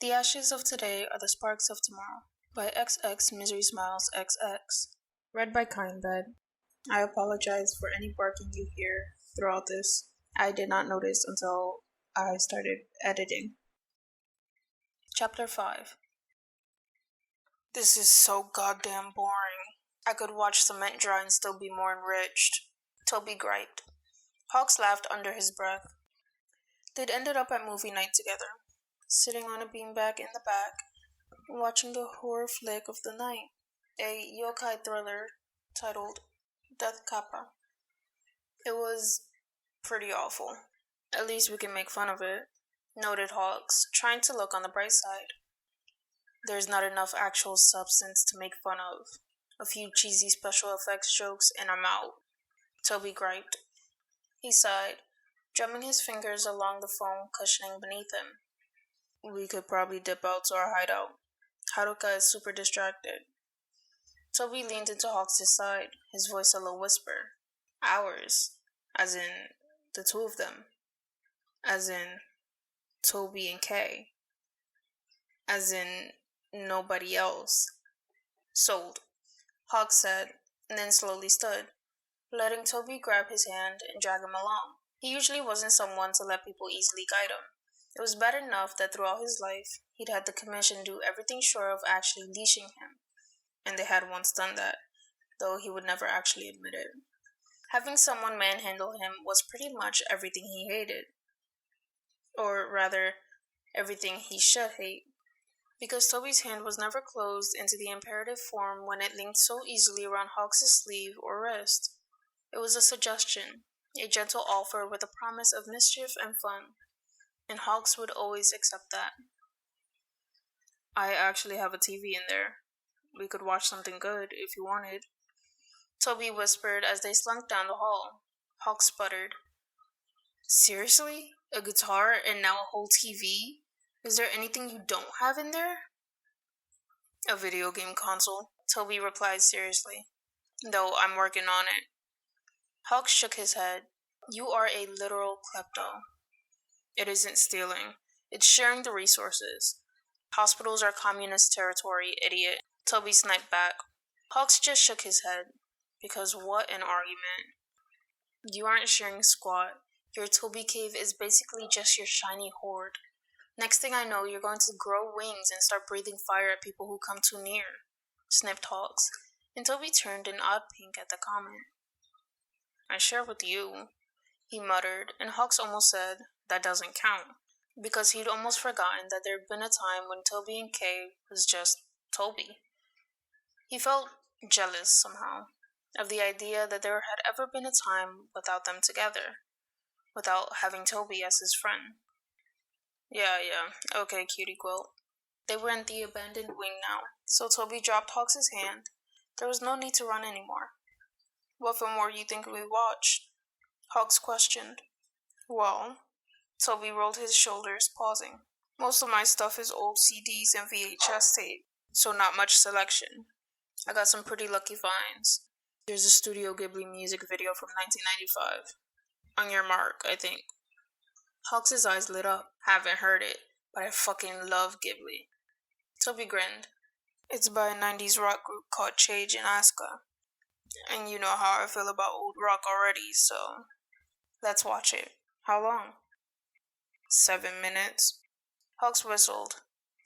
The ashes of today are the sparks of tomorrow. By XX Misery Smiles XX. Read by Kaiinbed. I apologize for any barking you hear throughout this. I did not notice until I started editing. Chapter 5. This is so goddamn boring. I could watch cement dry and still be more enriched. Toby griped. Hawks laughed under his breath. They'd ended up at movie night together, sitting on a beanbag in the back, watching the horror flick of the night, a yokai thriller titled Death Kappa. It was pretty awful. At least we can make fun of it, noted Hawks, trying to look on the bright side. There's not enough actual substance to make fun of. A few cheesy special effects jokes and I'm out. Toby griped. He sighed, drumming his fingers along the foam cushioning beneath him. We could probably dip out to our hideout. Haruka is super distracted. Toby leaned into Hawks' side, his voice a low whisper. Ours. As in, the two of them. As in, Toby and Kay. As in, nobody else. Sold, Hawks said, and then slowly stood, letting Toby grab his hand and drag him along. He usually wasn't someone to let people easily guide him. It was bad enough that throughout his life, he'd had the commission do everything short of actually leashing him. And they had once done that, though he would never actually admit it. Having someone manhandle him was pretty much everything he hated. Or rather, everything he should hate. Because Toby's hand was never closed into the imperative form when it linked so easily around Hawks' sleeve or wrist. It was a suggestion, a gentle offer with a promise of mischief and fun, and Hawks would always accept that. I actually have a TV in there. We could watch something good if you wanted, Toby whispered as they slunk down the hall. Hawks sputtered. Seriously? A guitar and now a whole TV? Is there anything you don't have in there? A video game console, Toby replied seriously. Though I'm working on it. Hawks shook his head. You are a literal klepto. It isn't stealing. It's sharing the resources. Hospitals are communist territory, idiot. Toby sniped back. Hawks just shook his head. Because what an argument. You aren't sharing squat. Your Toby cave is basically just your shiny hoard. Next thing I know, you're going to grow wings and start breathing fire at people who come too near, sniffed Hawks, and Toby turned an odd pink at the comment. I share with you, he muttered, and Hawks almost said, that doesn't count, because he'd almost forgotten that there'd been a time when Toby and Kay was just Toby. He felt jealous somehow of the idea that there had ever been a time without them together, without having Toby as his friend. Yeah, okay, cutie quilt. They were in the abandoned wing now, so Toby dropped Hawks' hand. There was no need to run anymore. What film were you thinking we watched? Hawks questioned. Well, Toby rolled his shoulders, pausing. Most of my stuff is old CDs and VHS tape, so not much selection. I got some pretty lucky finds. There's a Studio Ghibli music video from 1995. On Your Mark, I think. Hawks' eyes lit up. Haven't heard it, but I fucking love Ghibli. Toby grinned. It's by a 90s rock group called Chage and Asuka. And you know how I feel about old rock already, so let's watch it. How long? 7 minutes. Hawks whistled.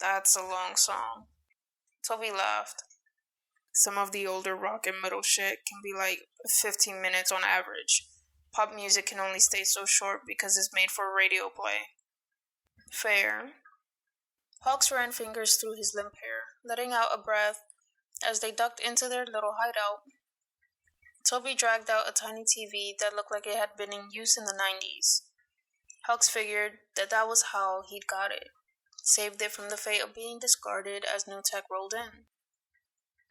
That's a long song. Toby laughed. Some of the older rock and metal shit can be like 15 minutes on average. Pop music can only stay so short because it's made for radio play. Fair. Hawks ran fingers through his limp hair, letting out a breath as they ducked into their little hideout. Toby dragged out a tiny TV that looked like it had been in use in the 90s. Hawks figured that was how he'd got it. Saved it from the fate of being discarded as new tech rolled in.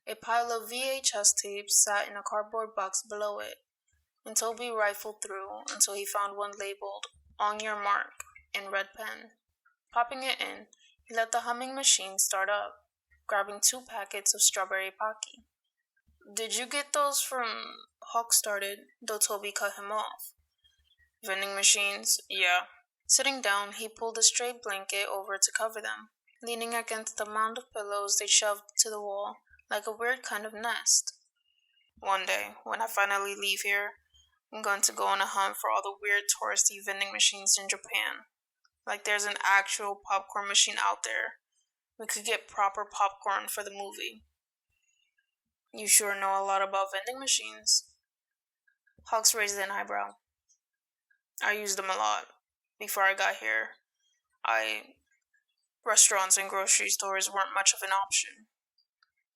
A pile of VHS tapes sat in a cardboard box below it, and Toby rifled through until he found one labeled, On Your Mark, in red pen. Popping it in, he let the humming machine start up, grabbing 2 packets of strawberry Pocky. Did you get those from... Hawk started, though Toby cut him off. Vending machines? Yeah. Sitting down, he pulled a stray blanket over to cover them. leaning against the mound of pillows they shoved to the wall, like a weird kind of nest. One day, when I finally leave here, I'm going to go on a hunt for all the weird touristy vending machines in Japan. Like there's an actual popcorn machine out there. We could get proper popcorn for the movie. You sure know a lot about vending machines. Hawks raised an eyebrow. I used them a lot. Before I got here, restaurants and grocery stores weren't much of an option.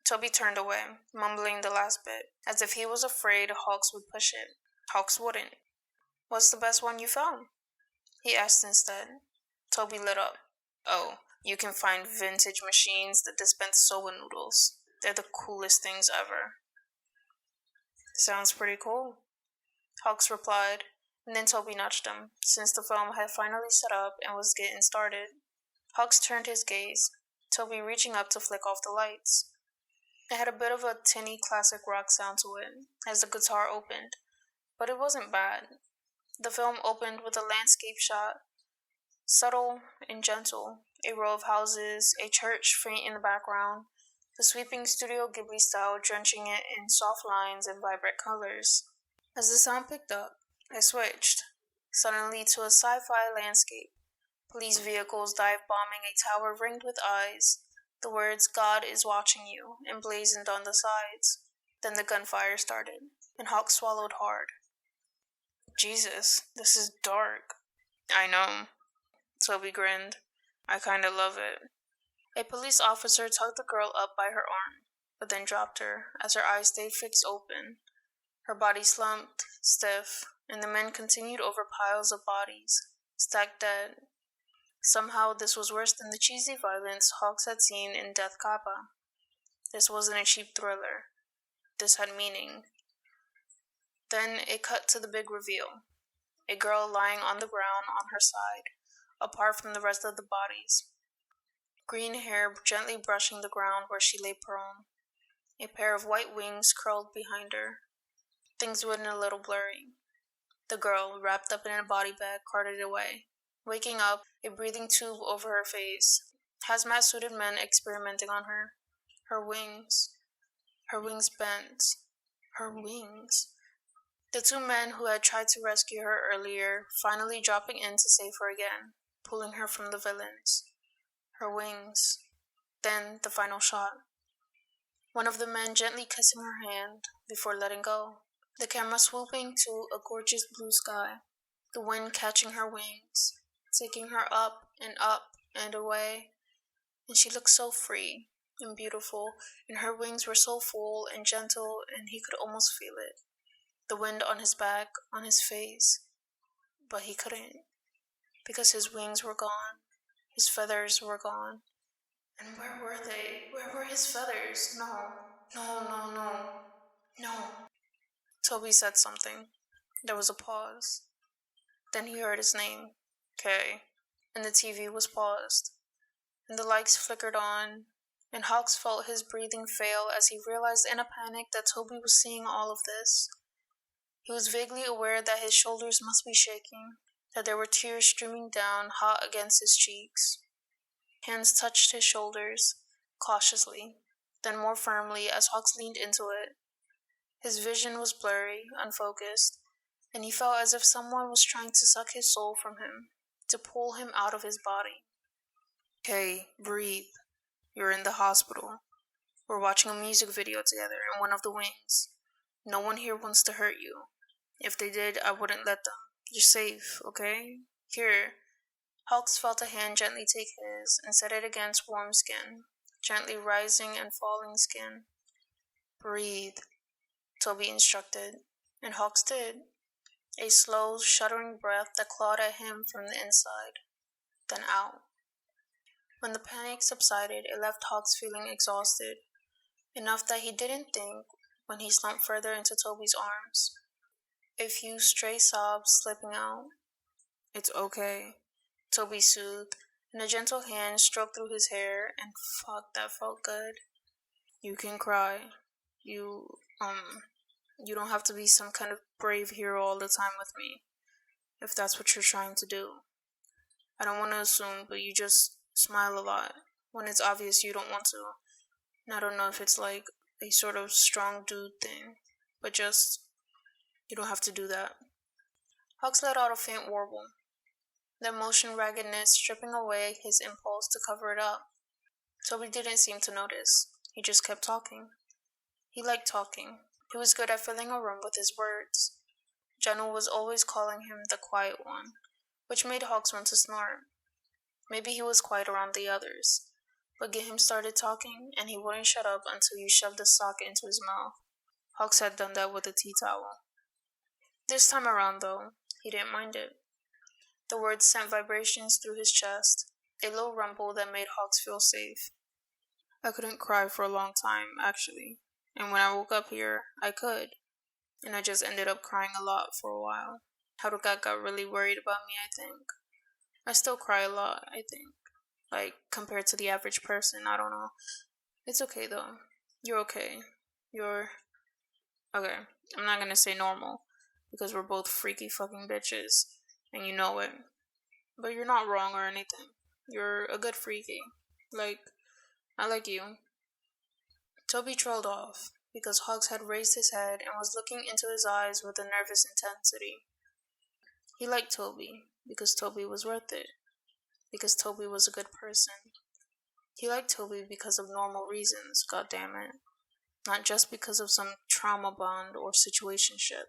Toby turned away, mumbling the last bit, as if he was afraid Hawks would push it. Hawks wouldn't. What's the best one you found? He asked instead. Toby lit up. Oh, you can find vintage machines that dispense soba noodles. They're the coolest things ever. Sounds pretty cool, Hawks replied, and then Toby nudged him, since the film had finally set up and was getting started. Hawks turned his gaze, Toby reaching up to flick off the lights. It had a bit of a tinny classic rock sound to it, as the guitar opened, but it wasn't bad. The film opened with a landscape shot, subtle and gentle, a row of houses, a church faint in the background, the sweeping Studio Ghibli style drenching it in soft lines and vibrant colors. As the sound picked up, I switched, suddenly to a sci-fi landscape. Police vehicles dive-bombing a tower ringed with eyes, the words "God is watching you" emblazoned on the sides. Then the gunfire started, and Hawk swallowed hard. Jesus, this is dark. I know. Toby grinned. I kinda love it. A police officer tugged the girl up by her arm, but then dropped her, as her eyes stayed fixed open. Her body slumped, stiff, and the men continued over piles of bodies, stacked dead. Somehow this was worse than the cheesy violence Hawks had seen in Death Kappa. This wasn't a cheap thriller. This had meaning. Then it cut to the big reveal. A girl lying on the ground on her side, apart from the rest of the bodies. Green hair gently brushing the ground where she lay prone. A pair of white wings curled behind her. Things went a little blurry. The girl, wrapped up in a body bag, carted away. Waking up, a breathing tube over her face. Hazmat-suited men experimenting on her. Her wings. Her wings bent. Her wings. The two men who had tried to rescue her earlier finally dropping in to save her again, pulling her from the villains. Her wings. Then the final shot. One of the men gently kissing her hand before letting go. The camera swooping to a gorgeous blue sky. The wind catching her wings, taking her up and away. And she looked so free and beautiful, and her wings were so full and gentle, and he could almost feel it. The wind on his back, on his face. But he couldn't, because his wings were gone. His feathers were gone. And where were they? Where were his feathers? No. Toby said something. There was a pause. Then he heard his name, Kay, and the TV was paused, and the lights flickered on, and Hawks felt his breathing fail as he realized in a panic that Toby was seeing all of this. He was vaguely aware that his shoulders must be shaking, that there were tears streaming down hot against his cheeks. Hands touched his shoulders, cautiously, then more firmly as Hawks leaned into it. His vision was blurry, unfocused, and he felt as if someone was trying to suck his soul from him, to pull him out of his body. "Kay, breathe. You're in the hospital. We're watching a music video together in one of the wings. No one here wants to hurt you. If they did, I wouldn't let them. You're safe, okay? Here." Hawks felt a hand gently take his and set it against warm skin, gently rising and falling skin. "Breathe," Toby instructed, and Hawks did. A slow, shuddering breath that clawed at him from the inside, then out. When the panic subsided, it left Hawks feeling exhausted, enough that he didn't think when he slumped further into Toby's arms. A few stray sobs slipping out. "It's okay," Toby soothed, and a gentle hand stroked through his hair, and fuck, that felt good. "You can cry. You don't have to be some kind of brave hero all the time with me, if that's what you're trying to do. I don't want to assume, but you just smile a lot. when it's obvious you don't want to. And I don't know if it's like a sort of strong dude thing, but just, you don't have to do that. Hawks let out a faint warble, the emotion raggedness stripping away his impulse to cover it up. Toby didn't seem to notice. He just kept talking. He liked talking. He was good at filling a room with his words. Jenna was always calling him the quiet one, which made Hawks want to snort. Maybe he was quiet around the others, but get him started talking and he wouldn't shut up until you shoved a sock into his mouth. Hawks had done that with a tea towel. This time around, though, he didn't mind it. The words sent vibrations through his chest, a low rumble that made Hawks feel safe. I couldn't cry for a long time, actually, and when I woke up here, I could, and I just ended up crying a lot for a while. Haruka got really worried about me, I think. I still cry a lot, I think. Like, compared to the average person, I don't know. It's okay, though. You're okay. You're... Okay, I'm not gonna say normal, because we're both freaky fucking bitches, and you know it. But you're not wrong or anything. You're a good freaky. Like, I like you. Toby trailed off, because Hawks had raised his head and was looking into his eyes with a nervous intensity. He liked Toby, because Toby was worth it. Because Toby was a good person. He liked Toby because of normal reasons, goddammit. Not just because of some trauma bond or situationship.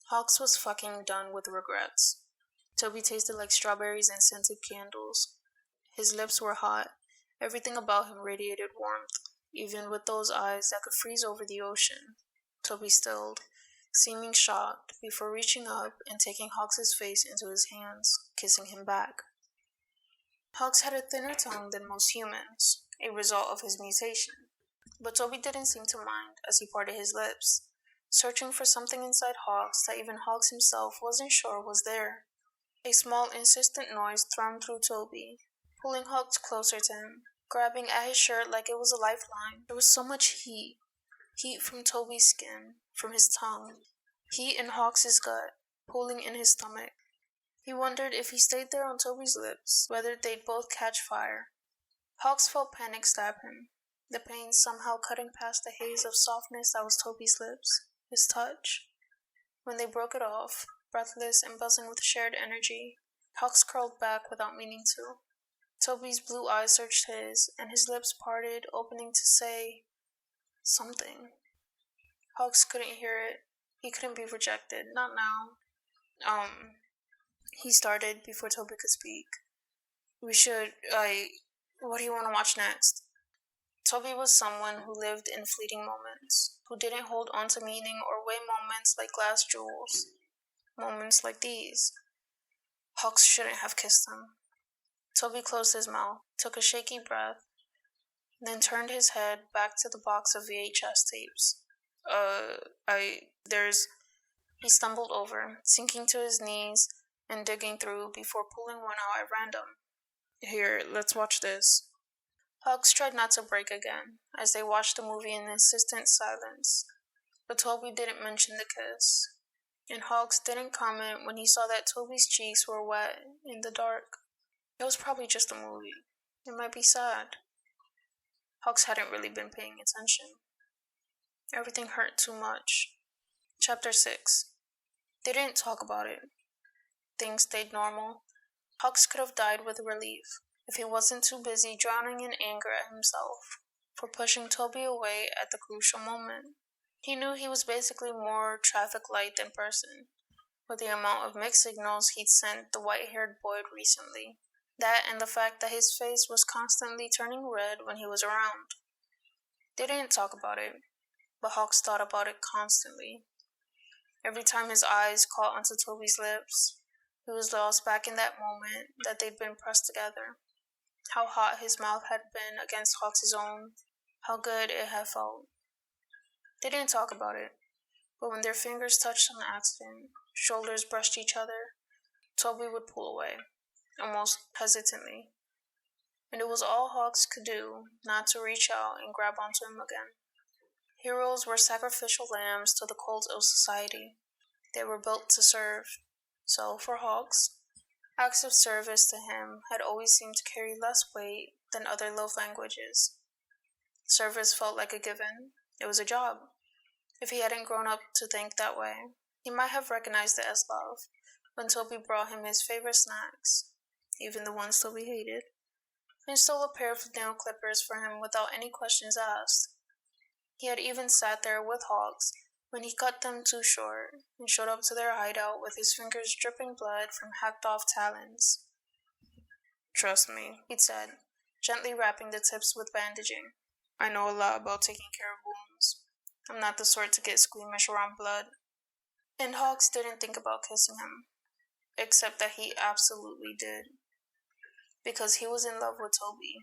Hawks was fucking done with regrets. Toby tasted like strawberries and scented candles. His lips were hot. Everything about him radiated warmth, even with those eyes that could freeze over the ocean. Toby stilled, seeming shocked, before reaching up and taking Hawks' face into his hands, kissing him back. Hawks had a thinner tongue than most humans, a result of his mutation. But Toby didn't seem to mind as he parted his lips, searching for something inside Hawks that even Hawks himself wasn't sure was there. A small, insistent noise thrummed through Toby, pulling Hawks closer to him, grabbing at his shirt like it was a lifeline. There was so much heat. Heat from Toby's skin, from his tongue. Heat in Hawks' gut, pulling in his stomach. He wondered if he stayed there on Toby's lips, whether they'd both catch fire. Hawks felt panic stab him, the pain somehow cutting past the haze of softness that was Toby's lips, his touch. When they broke it off, breathless and buzzing with shared energy, Hawks curled back without meaning to. Toby's blue eyes searched his, and his lips parted, opening to say something. Hawks couldn't hear it. He couldn't be rejected. Not now. He started before Toby could speak. What do you want to watch next? Toby was someone who lived in fleeting moments, who didn't hold on to meaning or weigh moments like glass jewels. Moments like these. Hawks shouldn't have kissed him. Toby closed his mouth, took a shaky breath, then turned his head back to the box of VHS tapes. He stumbled over, sinking to his knees and digging through before pulling one out at random. Here, let's watch this. Hawks tried not to break again, as they watched the movie in insistent silence. But Toby didn't mention the kiss, and Hawks didn't comment when he saw that Toby's cheeks were wet in the dark. It was probably just a movie. It might be sad. Hawks hadn't really been paying attention. Everything hurt too much. Chapter 6. They didn't talk about it. Things stayed normal. Hawks could have died with relief if he wasn't too busy drowning in anger at himself for pushing Toby away at the crucial moment. He knew he was basically more traffic light than person, with the amount of mixed signals he'd sent the white-haired Boyd recently. That and the fact that his face was constantly turning red when he was around. They didn't talk about it, but Hawks thought about it constantly. Every time his eyes caught onto Toby's lips, he was lost back in that moment that they'd been pressed together. How hot his mouth had been against Hawks' own. How good it had felt. They didn't talk about it, but when their fingers touched on accident, shoulders brushed each other, Toby would pull away, almost hesitantly. And it was all Hawks could do not to reach out and grab onto him again. Heroes were sacrificial lambs to the cult of society. They were built to serve. So, for Hawks, acts of service to him had always seemed to carry less weight than other love languages. Service felt like a given. It was a job. If he hadn't grown up to think that way, he might have recognized it as love when Toby brought him his favorite snacks, even the ones Toby hated, and stole a pair of nail clippers for him without any questions asked. He had even sat there with Hawks when he cut them too short and showed up to their hideout with his fingers dripping blood from hacked off talons. "Trust me," he'd said, gently wrapping the tips with bandaging. "I know a lot about taking care of wounds. I'm not the sort to get squeamish around blood." And Hawks didn't think about kissing him, except that he absolutely did. Because he was in love with Toby.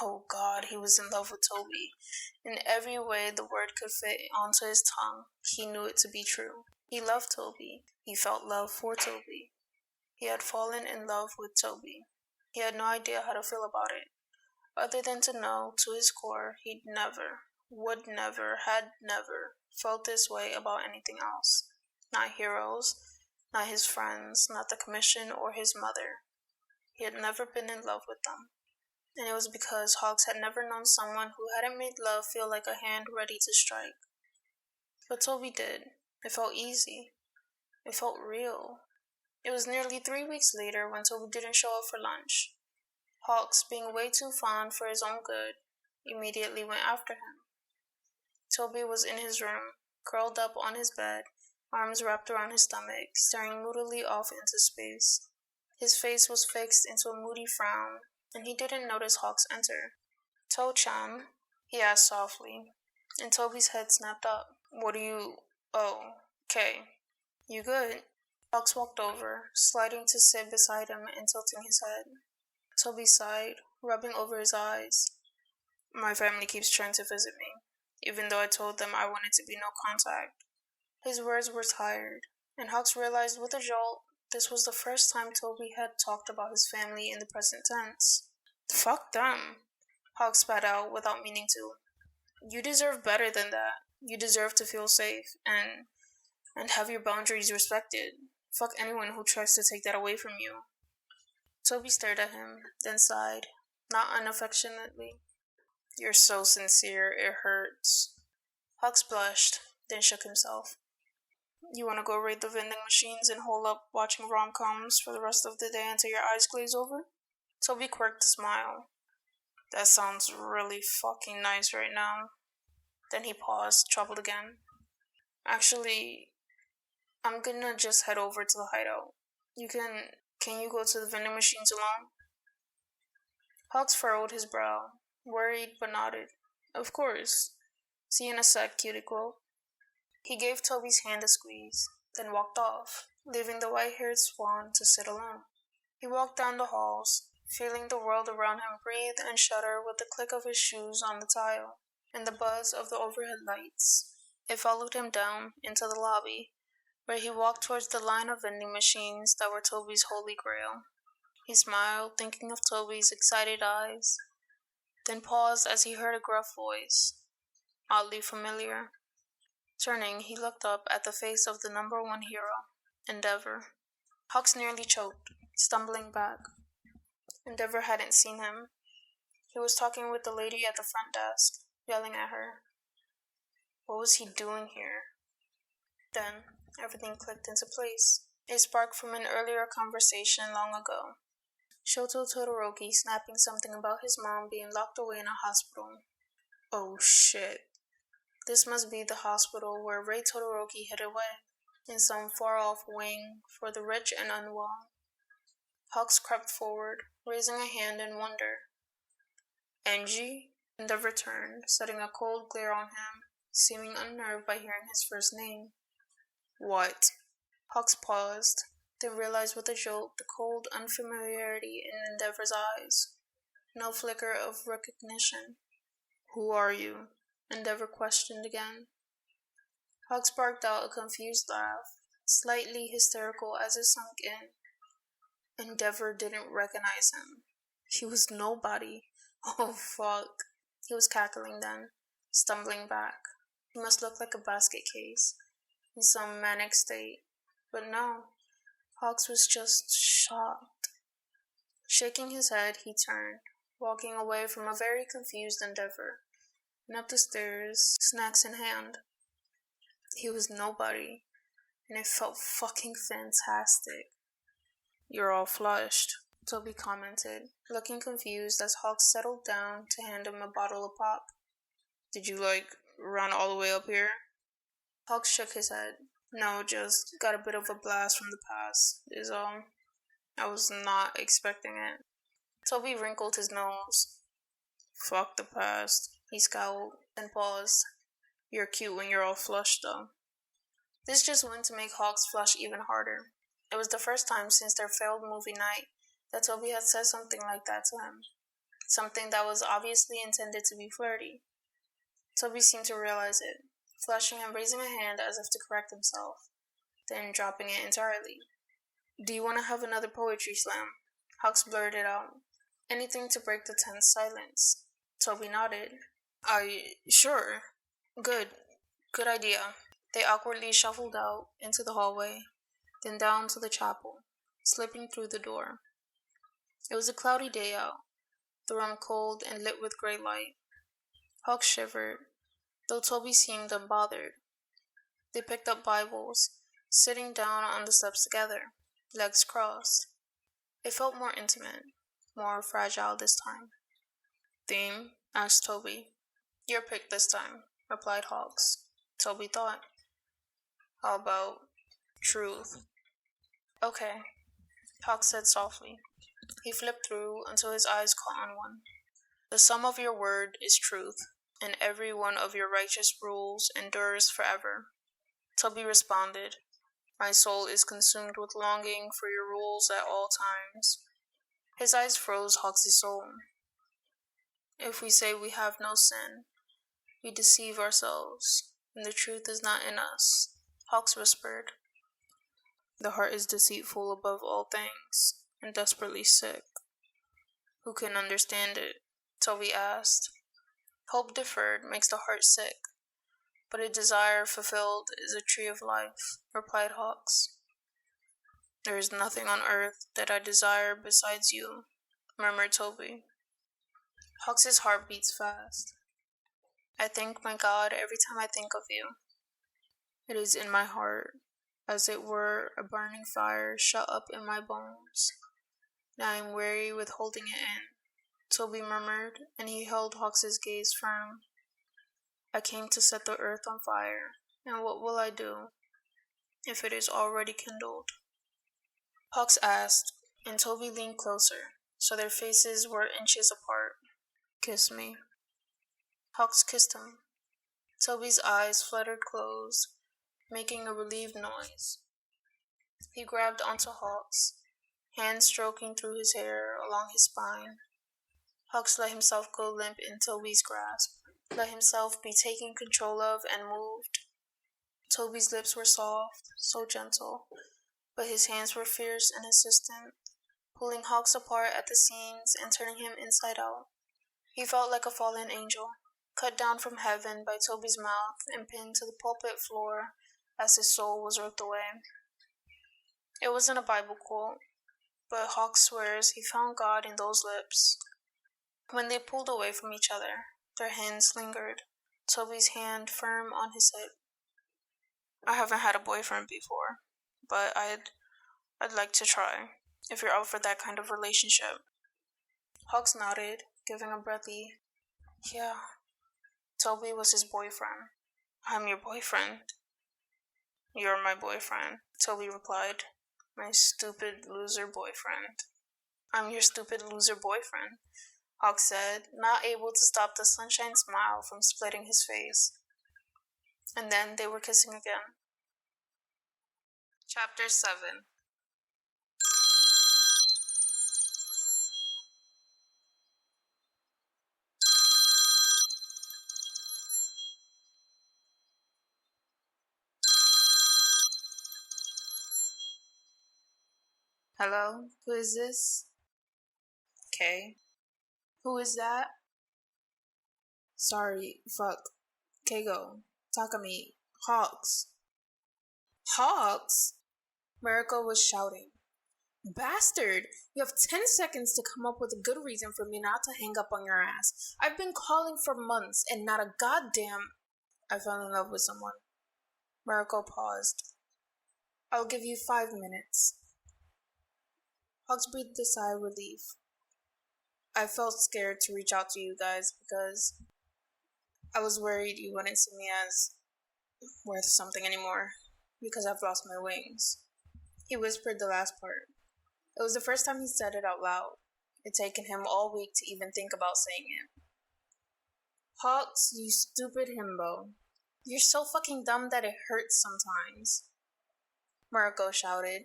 Oh God, he was in love with Toby. In every way the word could fit onto his tongue, he knew it to be true. He loved Toby. He felt love for Toby. He had fallen in love with Toby. He had no idea how to feel about it, other than to know to his core he'd never, would never, had never felt this way about anything else. Not heroes, not his friends, not the commission or his mother. He had never been in love with them. And it was because Hawks had never known someone who hadn't made love feel like a hand ready to strike. But Toby did. It felt easy. It felt real. It was nearly 3 weeks later when Toby didn't show up for lunch. Hawks, being way too fond for his own good, immediately went after him. Toby was in his room, curled up on his bed, arms wrapped around his stomach, staring moodily off into space. His face was fixed into a moody frown, and he didn't notice Hawks enter. "To-chan?" he asked softly, and Toby's head snapped up. "What are you... Oh, okay. You good?" Hawks walked over, sliding to sit beside him and tilting his head. Toby sighed, rubbing over his eyes. "My family keeps trying to visit me, even though I told them I wanted to be no contact." His words were tired, and Hawks realized with a jolt this was the first time Toby had talked about his family in the present tense. "Fuck them," Hawks spat out without meaning to. "You deserve better than that. You deserve to feel safe and have your boundaries respected. Fuck anyone who tries to take that away from you." Toby stared at him, then sighed, not unaffectionately. "You're so sincere, it hurts." Hawks blushed, then shook himself. "You want to go raid the vending machines and hole up watching rom-coms for the rest of the day until your eyes glaze over?" Toby quirked a smile. "That sounds really fucking nice right now." Then he paused, troubled again. "Actually, I'm gonna just head over to the hideout. Can you go to the vending machines alone?" Hawks furrowed his brow, worried but nodded. "Of course. See you in a sec, cuticle." He gave Toby's hand a squeeze, then walked off, leaving the white-haired swan to sit alone. He walked down the halls, feeling the world around him breathe and shudder with the click of his shoes on the tile and the buzz of the overhead lights. It followed him down into the lobby, where he walked towards the line of vending machines that were Toby's holy grail. He smiled, thinking of Toby's excited eyes, then paused as he heard a gruff voice, oddly familiar. Turning, he looked up at the face of the number one hero, Endeavor. Hawks nearly choked, stumbling back. Endeavor hadn't seen him. He was talking with the lady at the front desk, yelling at her. What was he doing here? Then, everything clicked into place. A spark from an earlier conversation long ago. Shoto Todoroki snapping something about his mom being locked away in a hospital. Oh shit. This must be the hospital where Rei Todoroki hid away, in some far-off wing for the rich and unwell. Hawks crept forward, raising a hand in wonder. Enji? Endeavor turned, setting a cold glare on him, seeming unnerved by hearing his first name. What? Hawks paused, then realized with a jolt the cold unfamiliarity in Endeavor's eyes. No flicker of recognition. Who are you? Endeavor questioned again. Hawks barked out a confused laugh, slightly hysterical as it sunk in. Endeavor didn't recognize him. He was nobody. Oh fuck. He was cackling then, stumbling back. He must look like a basket case, in some manic state. But no, Hawks was just shocked. Shaking his head, he turned, walking away from a very confused endeavor, and up the stairs, snacks in hand. He was nobody, and it felt fucking fantastic. You're all flushed, Toby commented, looking confused as Hawks settled down to hand him a bottle of pop. Did you, run all the way up here? Hawks shook his head. No, just got a bit of a blast from the past, is all. I was not expecting it. Toby wrinkled his nose. Fuck the past. He scowled and paused. You're cute when you're all flushed, though. This just went to make Hawks flush even harder. It was the first time since their failed movie night that Toby had said something like that to him. Something that was obviously intended to be flirty. Toby seemed to realize it, flushing and raising a hand as if to correct himself, then dropping it entirely. Do you want to have another poetry slam? Hawks blurted out. Anything to break the tense silence. Toby nodded. Sure. Good idea. They awkwardly shuffled out into the hallway, then down to the chapel, slipping through the door. It was a cloudy day out, the room cold and lit with gray light. Hawks shivered, though Toby seemed unbothered. They picked up Bibles, sitting down on the steps together, legs crossed. It felt more intimate, more fragile this time. Theme? Asked Toby. Your pick this time, replied Hawks. Toby thought. How about truth? Okay, Hawks said softly. He flipped through until his eyes caught on one. The sum of your word is truth, and every one of your righteous rules endures forever. Toby responded. My soul is consumed with longing for your rules at all times. His eyes froze Hawks' soul. If we say we have no sin, we deceive ourselves, and the truth is not in us, Hawks whispered. The heart is deceitful above all things, and desperately sick. Who can understand it? Toby asked. Hope deferred makes the heart sick, but a desire fulfilled is a tree of life, replied Hawks. There is nothing on earth that I desire besides you, murmured Toby. Hawks' heart beats fast. I thank my God every time I think of you. It is in my heart, as it were a burning fire shut up in my bones. Now I am weary with holding it in, Toby murmured, and he held Hawks' gaze firm. I came to set the earth on fire, and what will I do if it is already kindled? Hawks asked, and Toby leaned closer, so their faces were inches apart. Kiss me. Hawks kissed him. Toby's eyes fluttered closed, making a relieved noise. He grabbed onto Hawks, hands stroking through his hair along his spine. Hawks let himself go limp in Toby's grasp, let himself be taken control of and moved. Toby's lips were soft, so gentle, but his hands were fierce and insistent, pulling Hawks apart at the seams and turning him inside out. He felt like a fallen angel, cut down from heaven by Toby's mouth and pinned to the pulpit floor as his soul was ripped away. It wasn't a Bible quote, but Hawks swears he found God in those lips. When they pulled away from each other, their hands lingered, Toby's hand firm on his hip. I haven't had a boyfriend before, but I'd like to try, if you're up for that kind of relationship. Hawks nodded, giving a breathy, yeah. Toby was his boyfriend. I'm your boyfriend. You're my boyfriend, Toby replied. My stupid loser boyfriend. I'm your stupid loser boyfriend, Hawks said, not able to stop the sunshine smile from splitting his face. And then they were kissing again. Chapter 7. Hello, who is this? Kay. Who is that? Sorry, fuck. Keigo. Takami. Hawks. Hawks? Mariko was shouting. Bastard! You have 10 seconds to come up with a good reason for me not to hang up on your ass. I've been calling for months and not a goddamn. I fell in love with someone. Mariko paused. I'll give you 5 minutes. Hawks breathed a sigh of relief. I felt scared to reach out to you guys because I was worried you wouldn't see me as worth something anymore because I've lost my wings. He whispered the last part. It was the first time he said it out loud. It'd taken him all week to even think about saying it. Hawks, you stupid himbo. You're so fucking dumb that it hurts sometimes. Mariko shouted.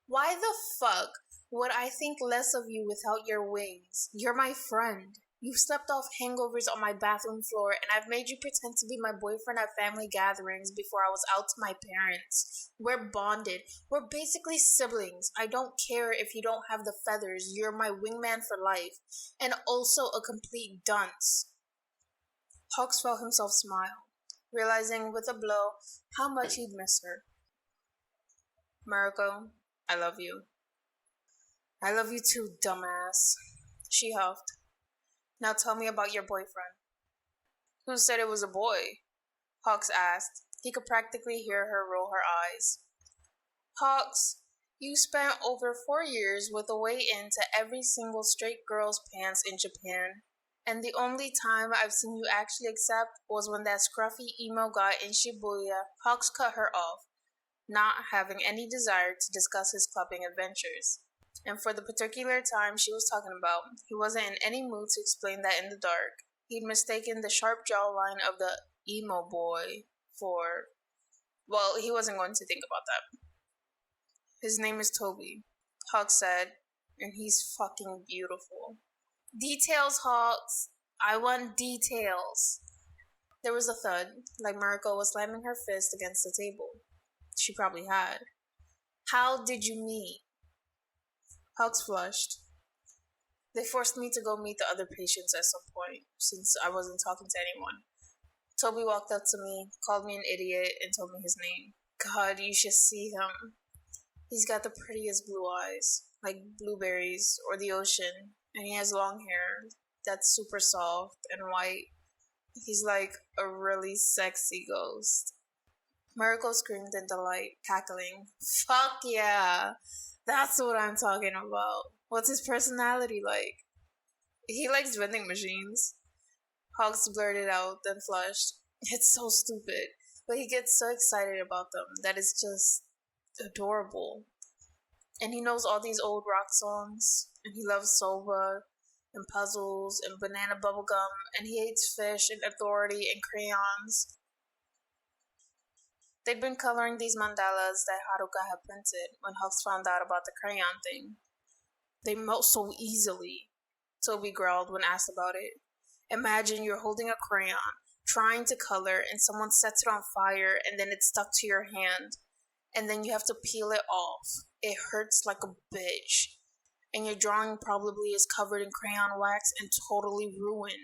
Why the fuck would I think less of you without your wings? You're my friend. You've slept off hangovers on my bathroom floor, and I've made you pretend to be my boyfriend at family gatherings before I was out to my parents. We're bonded. We're basically siblings. I don't care if you don't have the feathers. You're my wingman for life. And also a complete dunce. Hawks felt himself smile, realizing with a blow how much he'd miss her. Mariko, I love you. I love you too, dumbass. She huffed. Now tell me about your boyfriend. Who said it was a boy? Hawks asked. He could practically hear her roll her eyes. Hawks, you spent over 4 years with a way into every single straight girl's pants in Japan. And the only time I've seen you actually accept was when that scruffy emo guy in Shibuya. Hawks cut her off, not having any desire to discuss his clubbing adventures. And for the particular time she was talking about, he wasn't in any mood to explain that in the dark. He'd mistaken the sharp jawline of the emo boy for... Well, he wasn't going to think about that. His name is Toby, Hawks said, and he's fucking beautiful. Details, Hawks. I want details. There was a thud, like Mariko was slamming her fist against the table. She probably had. How did you meet? Hawks flushed. They forced me to go meet the other patients at some point, since I wasn't talking to anyone. Toby walked up to me, called me an idiot, and told me his name. God, you should see him. He's got the prettiest blue eyes, like blueberries or the ocean, and he has long hair that's super soft and white. He's like a really sexy ghost. Mariko screamed in delight, cackling. Fuck yeah! That's what I'm talking about. What's his personality like? He likes vending machines. Hawks blurted out, then flushed. It's so stupid, but he gets so excited about them that it's just adorable. And he knows all these old rock songs, and he loves soba, and puzzles, and banana bubblegum, and he hates fish, and authority, and crayons. They'd been coloring these mandalas that Haruka had printed when Hawks found out about the crayon thing. They melt so easily, Toby growled when asked about it. Imagine you're holding a crayon, trying to color, and someone sets it on fire, and then it's stuck to your hand. And then you have to peel it off. It hurts like a bitch. And your drawing probably is covered in crayon wax and totally ruined.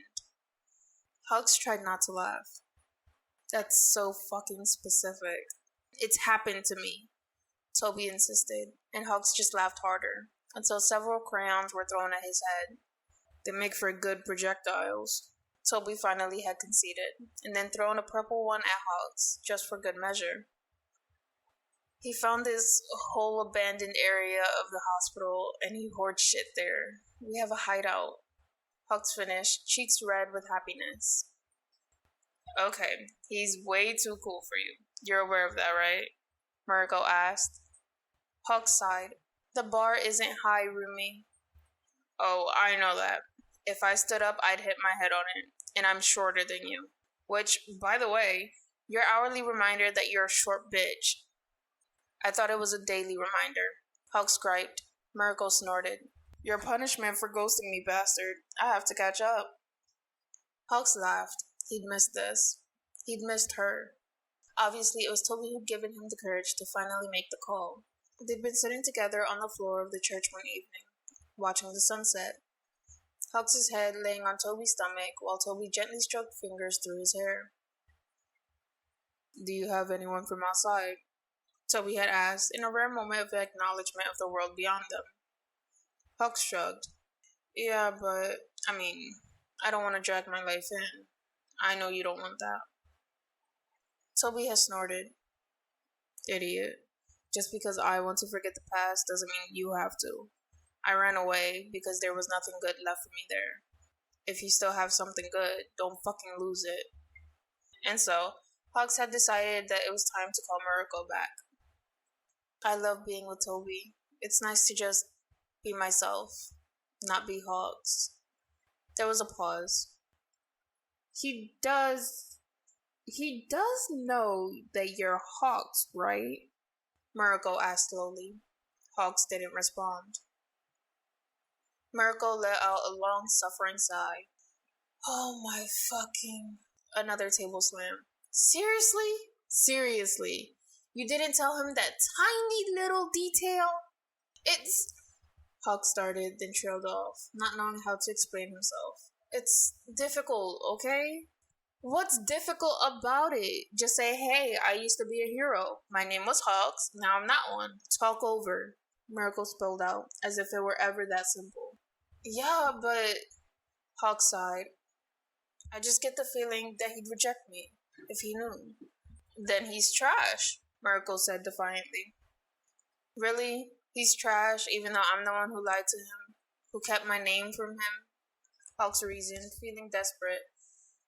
Hawks tried not to laugh. That's so fucking specific. It's happened to me, Toby insisted, and Hawks just laughed harder, until several crayons were thrown at his head. They make for good projectiles, Toby finally had conceded, and then thrown a purple one at Hawks, just for good measure. He found this whole abandoned area of the hospital, and he hoards shit there. We have a hideout. Hawks finished, cheeks red with happiness. Okay, he's way too cool for you. You're aware of that, right? Mariko asked. Hawks sighed. The bar isn't high, Rumi. Oh, I know that. If I stood up, I'd hit my head on it, and I'm shorter than you. Which, by the way, your hourly reminder that you're a short bitch. I thought it was a daily reminder. Hawks griped. Mariko snorted. Your punishment for ghosting me, bastard. I have to catch up. Hawks laughed. He'd missed this. He'd missed her. Obviously, it was Toby who'd given him the courage to finally make the call. They'd been sitting together on the floor of the church one evening, watching the sunset. Hawks' head laying on Toby's stomach while Toby gently stroked fingers through his hair. Do you have anyone from outside? Toby had asked, in a rare moment of acknowledgement of the world beyond them. Hawks shrugged. Yeah, but, I don't want to drag my life in. I know you don't want that. Toby has snorted. Idiot. Just because I want to forget the past doesn't mean you have to. I ran away because there was nothing good left for me there. If you still have something good, don't fucking lose it. And so, Hawks had decided that it was time to call Miracle back. I love being with Toby. It's nice to just be myself, not be Hawks. There was a pause. He does know that you're Hawks, right? Miracle asked slowly. Hawks didn't respond. Miracle let out a long, suffering sigh. Oh my fucking... Another table slam. Seriously? Seriously. You didn't tell him that tiny little detail? It's... Hawk started, then trailed off, not knowing how to explain himself. It's difficult, okay? What's difficult about it? Just say, hey, I used to be a hero. My name was Hawks, now I'm not one. Talk over. Miracle spilled out, as if it were ever that simple. Yeah, but... Hawk sighed. I just get the feeling that he'd reject me, if he knew. Then he's trash, Miracle said defiantly. Really? He's trash, even though I'm the one who lied to him, who kept my name from him? Hawks reasoned, feeling desperate,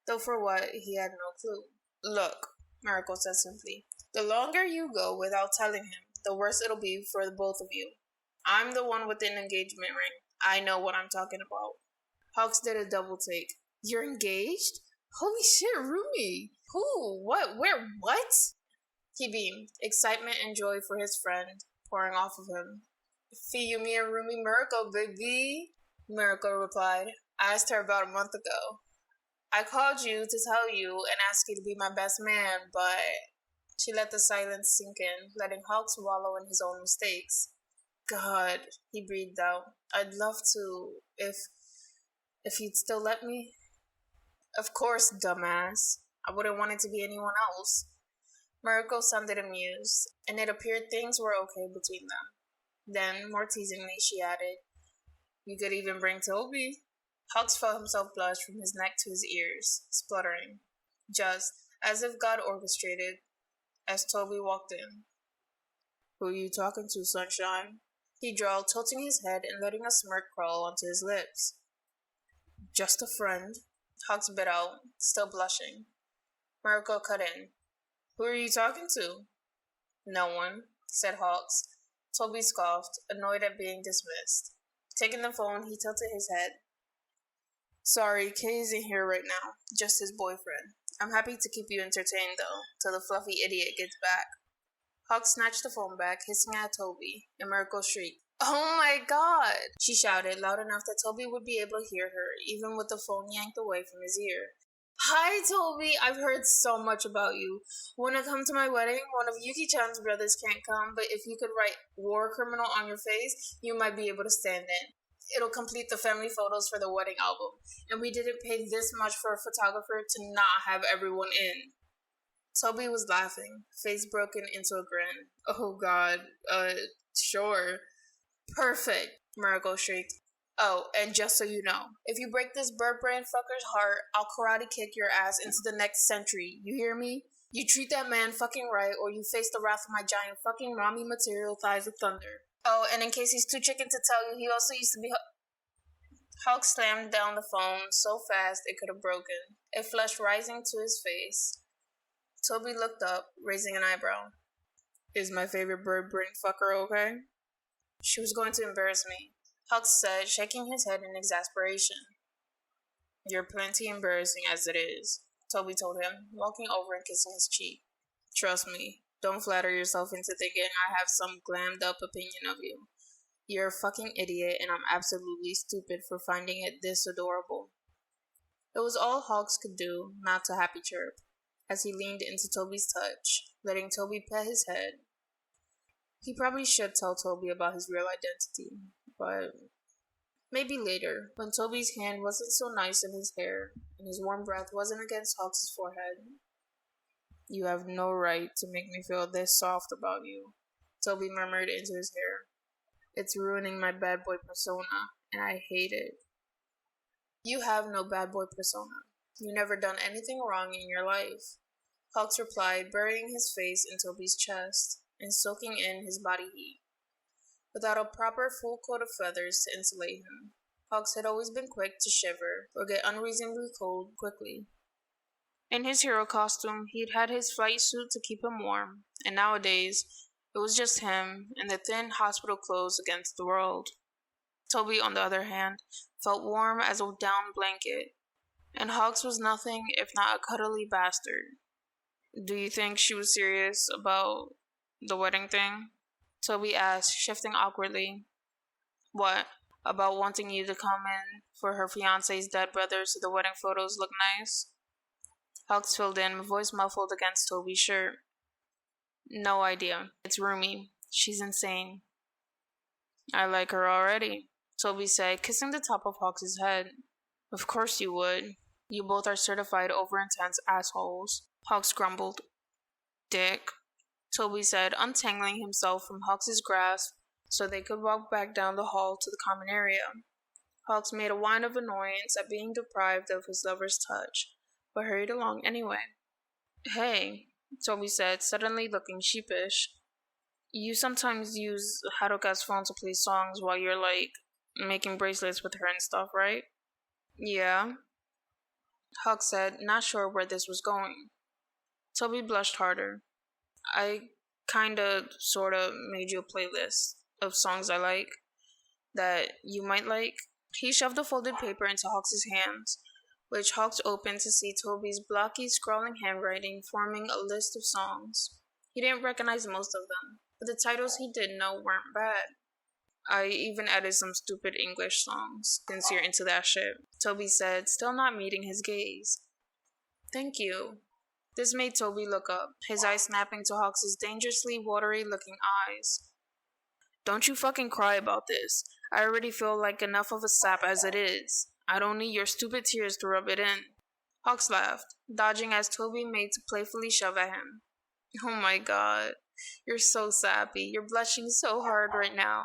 though for what, he had no clue. Look, Miracle said simply, the longer you go without telling him, the worse it'll be for the both of you. I'm the one with an engagement ring. I know what I'm talking about. Hawks did a double take. You're engaged? Holy shit, Rumi! Who? What? Where? What? He beamed, excitement and joy for his friend pouring off of him. Fiyumi and Rumi Miracle, baby, Miracle replied. I asked her about a month ago. I called you to tell you and ask you to be my best man, but... She let the silence sink in, letting Hawks wallow in his own mistakes. God, he breathed out. I'd love to, if you'd still let me. Of course, dumbass. I wouldn't want it to be anyone else. Miracle sounded amused, and it appeared things were okay between them. Then, more teasingly, she added, you could even bring Toby. Hawks felt himself blush from his neck to his ears, spluttering. Just, as if God orchestrated, as Toby walked in. Who are you talking to, sunshine? He drawled, tilting his head and letting a smirk crawl onto his lips. Just a friend. Hawks bit out, still blushing. Miracle cut in. Who are you talking to? No one, said Hawks. Toby scoffed, annoyed at being dismissed. Taking the phone, he tilted his head. Sorry, Kay isn't here right now. Just his boyfriend. I'm happy to keep you entertained, though, till the fluffy idiot gets back. Hawks snatched the phone back, hissing at Toby, and Miracle shrieked. Oh my god! She shouted, loud enough that Toby would be able to hear her, even with the phone yanked away from his ear. Hi, Toby! I've heard so much about you. Wanna come to my wedding? One of Yuki-chan's brothers can't come, but if you could write war criminal on your face, you might be able to stand in. It'll complete the family photos for the wedding album, and we didn't pay this much for a photographer to not have everyone in. Toby was laughing, face broken into a grin. Oh god, sure. Perfect, Miracle shrieked. Oh, and just so you know, if you break this bird brain fucker's heart, I'll karate kick your ass into the next century, you hear me? You treat that man fucking right, or you face the wrath of my giant fucking mommy material thighs of thunder. Oh, and in case he's too chicken to tell you, he also used to be... Hawk slammed down the phone so fast it could have broken, a flush rising to his face. Toby looked up, raising an eyebrow. Is my favorite bird brain fucker okay? She was going to embarrass me, Hawk said, shaking his head in exasperation. You're plenty embarrassing as it is, Toby told him, walking over and kissing his cheek. Trust me, don't flatter yourself into thinking I have some glammed up opinion of you. You're a fucking idiot, and I'm absolutely stupid for finding it this adorable. It was all Hawks could do not to happy chirp, as he leaned into Toby's touch, letting Toby pet his head. He probably should tell Toby about his real identity, but maybe later, when Toby's hand wasn't so nice in his hair, and his warm breath wasn't against Hawks' forehead. You have no right to make me feel this soft about you, Toby murmured into his hair. It's ruining my bad boy persona, and I hate it. You have no bad boy persona. You've never done anything wrong in your life. Hawks replied, burying his face in Toby's chest and soaking in his body heat. Without a proper full coat of feathers to insulate him, Hawks had always been quick to shiver or get unreasonably cold quickly. In his hero costume, he'd had his flight suit to keep him warm, and nowadays, it was just him and the thin hospital clothes against the world. Toby, on the other hand, felt warm as a down blanket, and Hawks was nothing if not a cuddly bastard. Do you think she was serious about the wedding thing? Toby asked, shifting awkwardly. What? About wanting you to come in for her fiance's dead brother so the wedding photos look nice? Hawks filled in, voice muffled against Toby's shirt. No idea. It's Rumi. She's insane. I like her already, Toby said, kissing the top of Hawks' head. Of course you would. You both are certified over-intense assholes, Hawks grumbled. Dick, Toby said, untangling himself from Hawks' grasp so they could walk back down the hall to the common area. Hawks made a whine of annoyance at being deprived of his lover's touch, but hurried along anyway. Hey, Toby said, suddenly looking sheepish. You sometimes use Haruka's phone to play songs while you're, making bracelets with her and stuff, right? Yeah, Hawks said, not sure where this was going. Toby blushed harder. I sorta made you a playlist of songs I like that you might like. He shoved the folded paper into Hawks' hands, which Hawks opened to see Toby's blocky, scrawling handwriting forming a list of songs. He didn't recognize most of them, but the titles he did know weren't bad. I even added some stupid English songs, since you're into that shit, Toby said, still not meeting his gaze. Thank you. This made Toby look up, his eyes snapping to Hawks' dangerously watery-looking eyes. Don't you fucking cry about this. I already feel like enough of a sap as it is. I don't need your stupid tears to rub it in. Hawks laughed, dodging as Toby made to playfully shove at him. Oh my god, you're so sappy. You're blushing so hard right now.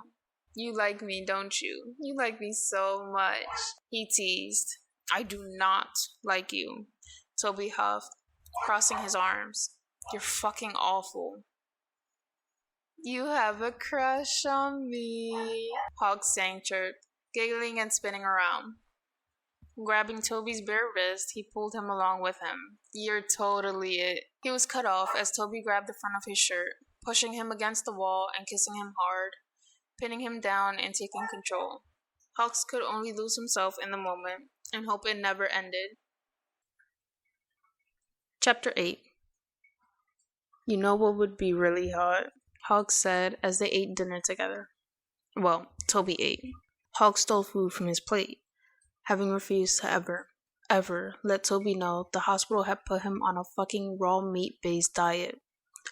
You like me, don't you? You like me so much, he teased. I do not like you, Toby huffed, crossing his arms. You're fucking awful. You have a crush on me, Hawks sang chirped, giggling and spinning around. Grabbing Toby's bare wrist, he pulled him along with him. You're totally it. He was cut off as Toby grabbed the front of his shirt, pushing him against the wall and kissing him hard, pinning him down and taking control. Hawks could only lose himself in the moment and hope it never ended. Chapter 8. You know what would be really hot? Hawks said as they ate dinner together. Well, Toby ate. Hawks stole food from his plate, having refused to ever let Toby know the hospital had put him on a fucking raw meat-based diet.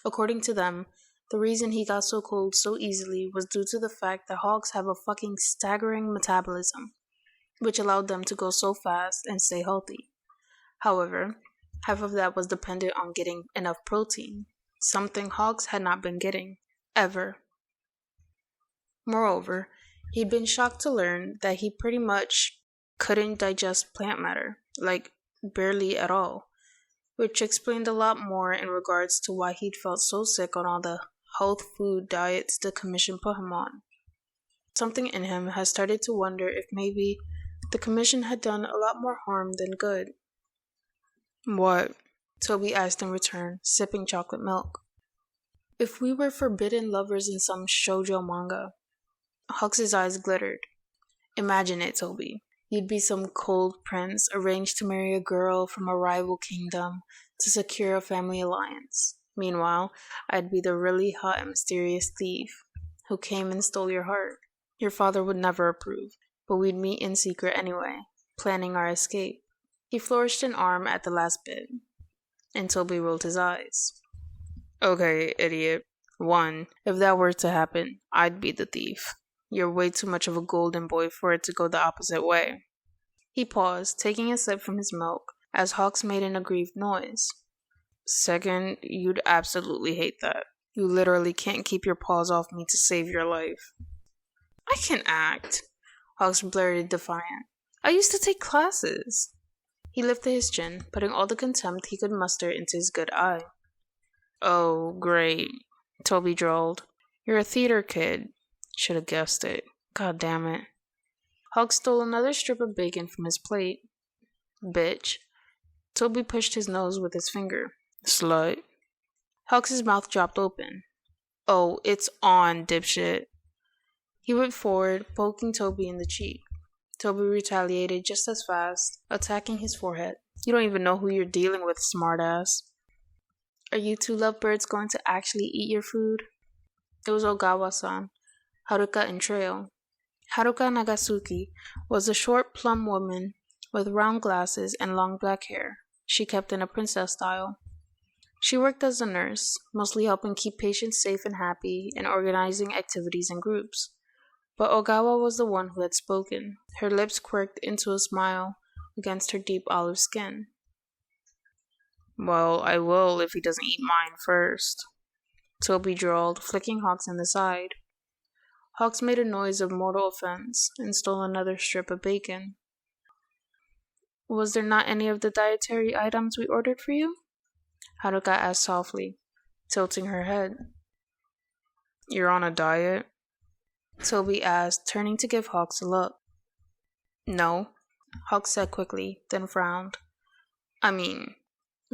According to them, the reason he got so cold so easily was due to the fact that Hawks have a fucking staggering metabolism, which allowed them to go so fast and stay healthy. However, half of that was dependent on getting enough protein, something Hawks had not been getting, ever. Moreover, he'd been shocked to learn that he pretty much couldn't digest plant matter, barely at all, which explained a lot more in regards to why he'd felt so sick on all the health food diets the commission put him on. Something in him had started to wonder if maybe the commission had done a lot more harm than good. What? Toby asked in return, sipping chocolate milk. If we were forbidden lovers in some shoujo manga. Hawks' eyes glittered. Imagine it, Toby. You'd be some cold prince arranged to marry a girl from a rival kingdom to secure a family alliance. Meanwhile, I'd be the really hot and mysterious thief who came and stole your heart. Your father would never approve, but we'd meet in secret anyway, planning our escape. He flourished an arm at the last bit, and Toby rolled his eyes. Okay, idiot. 1. If that were to happen, I'd be the thief. You're way too much of a golden boy for it to go the opposite way. He paused, taking a sip from his milk, as Hawks made an aggrieved noise. 2nd, you'd absolutely hate that. You literally can't keep your paws off me to save your life. I can act, Hawks blurted defiant. I used to take classes. He lifted his chin, putting all the contempt he could muster into his good eye. Oh, great, Toby drawled. You're a theater kid. Should have guessed it. God damn it. Hawks stole another strip of bacon from his plate. Bitch. Toby pushed his nose with his finger. Slut. Hawks' mouth dropped open. Oh, it's on, dipshit. He went forward, poking Toby in the cheek. Toby retaliated just as fast, attacking his forehead. You don't even know who you're dealing with, smartass. Are you two lovebirds going to actually eat your food? It was Ogawa-san, Haruka in trail. Haruka Nagasuki was a short, plump woman with round glasses and long black hair. She kept in a princess style. She worked as a nurse, mostly helping keep patients safe and happy and organizing activities in groups. But Ogawa was the one who had spoken. Her lips quirked into a smile against her deep olive skin. Well, I will if he doesn't eat mine first, Toby drawled, flicking Hawks in the side. Hawks made a noise of mortal offense and stole another strip of bacon. Was there not any of the dietary items we ordered for you? Haruka asked softly, tilting her head. You're on a diet? Toby asked, turning to give Hawks a look. No, Hawks said quickly, then frowned. I mean,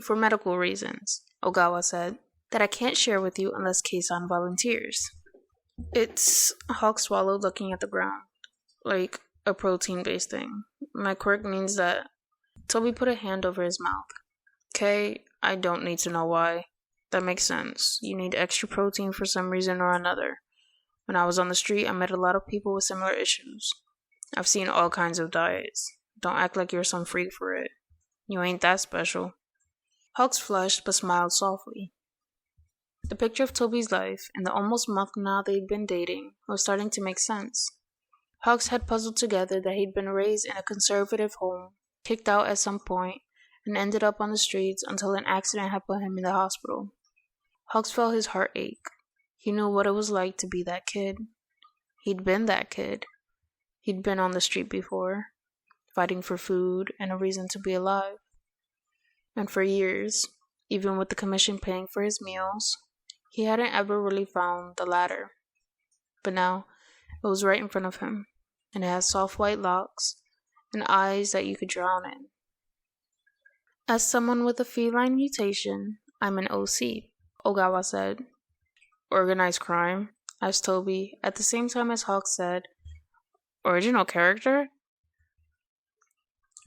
for medical reasons, Ogawa said, that I can't share with you unless Keisan volunteers. It's, Hawks swallowed, looking at the ground, like a protein-based thing. My quirk means that. Toby put a hand over his mouth. Okay, I don't need to know why. That makes sense. You need extra protein for some reason or another. When I was on the street, I met a lot of people with similar issues. I've seen all kinds of diets. Don't act like you're some freak for it. You ain't that special. Hawks flushed but smiled softly. The picture of Toby's life, in the almost month now they'd been dating, was starting to make sense. Hawks had puzzled together that he'd been raised in a conservative home, kicked out at some point, and ended up on the streets until an accident had put him in the hospital. Hawks felt his heart ache. He knew what it was like to be that kid. He'd been that kid. He'd been on the street before, fighting for food and a reason to be alive. And for years, even with the commission paying for his meals, he hadn't ever really found the latter. But now, it was right in front of him, and it had soft white locks and eyes that you could drown in. As someone with a feline mutation, I'm an OC, Ogawa said. Organized crime? Asked Toby, at the same time as Hawk said, Original character?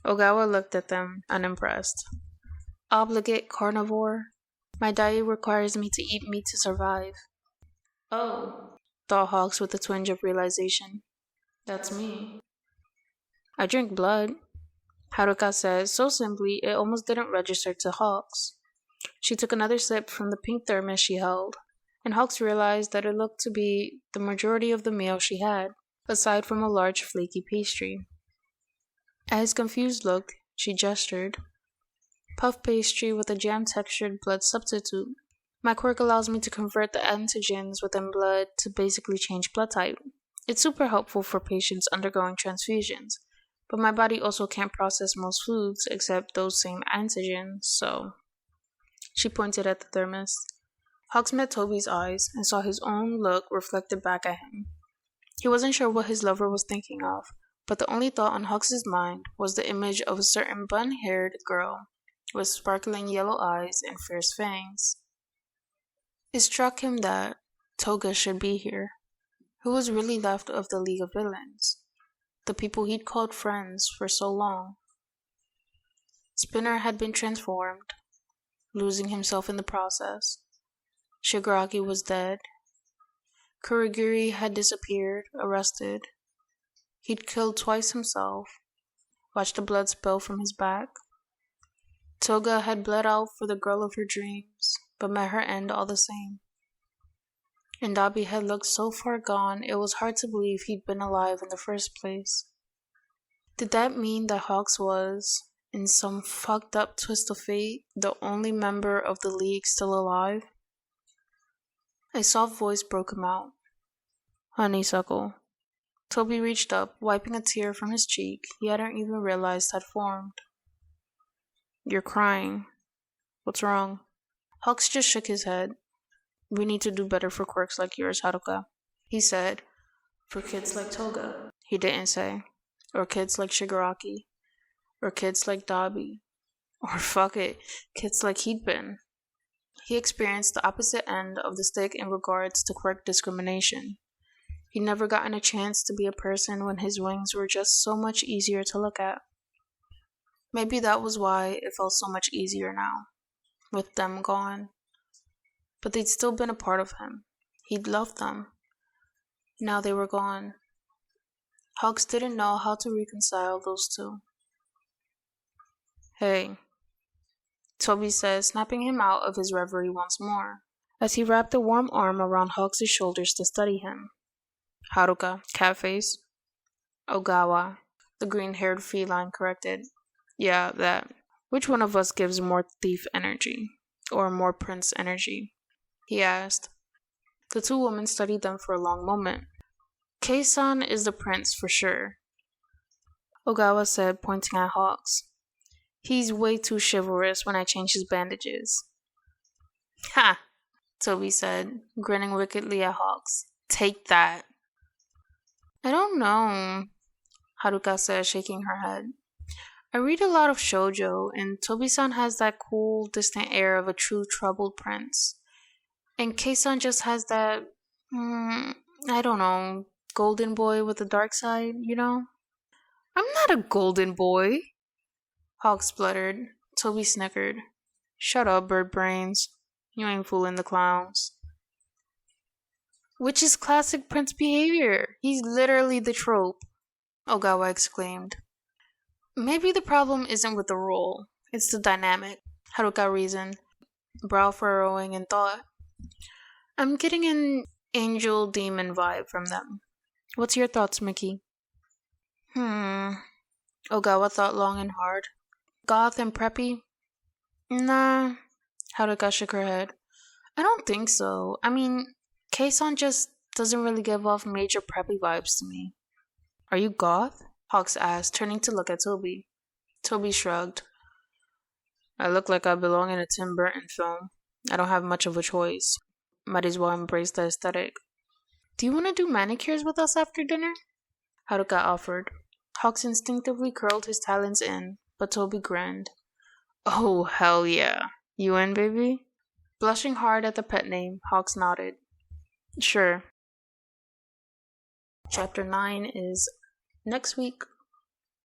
Ogawa looked at them, unimpressed. Obligate carnivore. My diet requires me to eat meat to survive. Oh, thought Hawks with a twinge of realization. That's me. I drink blood, Haruka said so simply it almost didn't register to Hawks. She took another sip from the pink thermos she held, and Hawks realized that it looked to be the majority of the meal she had, aside from a large flaky pastry. At his confused look, she gestured. Puff pastry with a jam-textured blood substitute. My quirk allows me to convert the antigens within blood to basically change blood type. It's super helpful for patients undergoing transfusions, but my body also can't process most foods except those same antigens, so... She pointed at the thermos. Hawks met Toby's eyes and saw his own look reflected back at him. He wasn't sure what his lover was thinking of, but the only thought on Hawks' mind was the image of a certain bun-haired girl with sparkling yellow eyes and fierce fangs. It struck him that Toga should be here. Who was really left of the League of Villains? The people he'd called friends for so long. Spinner had been transformed, losing himself in the process. Shigaraki was dead. Kurogiri had disappeared, arrested. He'd killed twice himself, watched the blood spill from his back. Toga had bled out for the girl of her dreams, but met her end all the same. And Dabi had looked so far gone it was hard to believe he'd been alive in the first place. Did that mean that Hawks was, in some fucked up twist of fate, the only member of the League still alive? A soft voice broke him out. Honeysuckle. Toby reached up, wiping a tear from his cheek he hadn't even realized had formed. You're crying. What's wrong? Hawks just shook his head. We need to do better for quirks like yours, Haruka. He said, for kids like Toga. He didn't say. Or kids like Shigaraki. Or kids like Dabi. Or fuck it, kids like he'd been. He experienced the opposite end of the stick in regards to quirk discrimination. He'd never gotten a chance to be a person when his wings were just so much easier to look at. Maybe that was why it felt so much easier now, with them gone. But they'd still been a part of him. He'd loved them. Now they were gone. Hawks didn't know how to reconcile those two. Hey, Toby said, snapping him out of his reverie once more, as he wrapped a warm arm around Hawks' shoulders to study him. Haruka, catface. Ogawa, the green-haired feline corrected. Yeah, that. Which one of us gives more thief energy? Or more prince energy? He asked. The two women studied them for a long moment. Kei-san is the prince for sure, Ogawa said, pointing at Hawks. He's way too chivalrous when I change his bandages. Ha! Toby said, grinning wickedly at Hawks. Take that. I don't know, Haruka said, shaking her head. I read a lot of shoujo, and Tobi-san has that cool, distant air of a true troubled prince. And Kei-san just has that, I don't know, golden boy with a dark side, you know? I'm not a golden boy, Hawk spluttered. Toby snickered. Shut up, bird brains. You ain't fooling the clowns. Which is classic prince behavior. He's literally the trope, Ogawa exclaimed. Maybe the problem isn't with the role, it's the dynamic, Haruka reasoned, brow furrowing in thought. I'm getting an angel-demon vibe from them. What's your thoughts, Mickey? Ogawa thought long and hard. Goth and preppy? Nah, Haruka shook her head. I don't think so. I mean, Kei-san just doesn't really give off major preppy vibes to me. Are you goth? Hawks asked, turning to look at Toby. Toby shrugged. I look like I belong in a Tim Burton film. I don't have much of a choice. Might as well embrace the aesthetic. Do you want to do manicures with us after dinner? Haruka offered. Hawks instinctively curled his talons in, but Toby grinned. Oh, hell yeah. You in, baby? Blushing hard at the pet name, Hawks nodded. Sure. Chapter 9 is next week.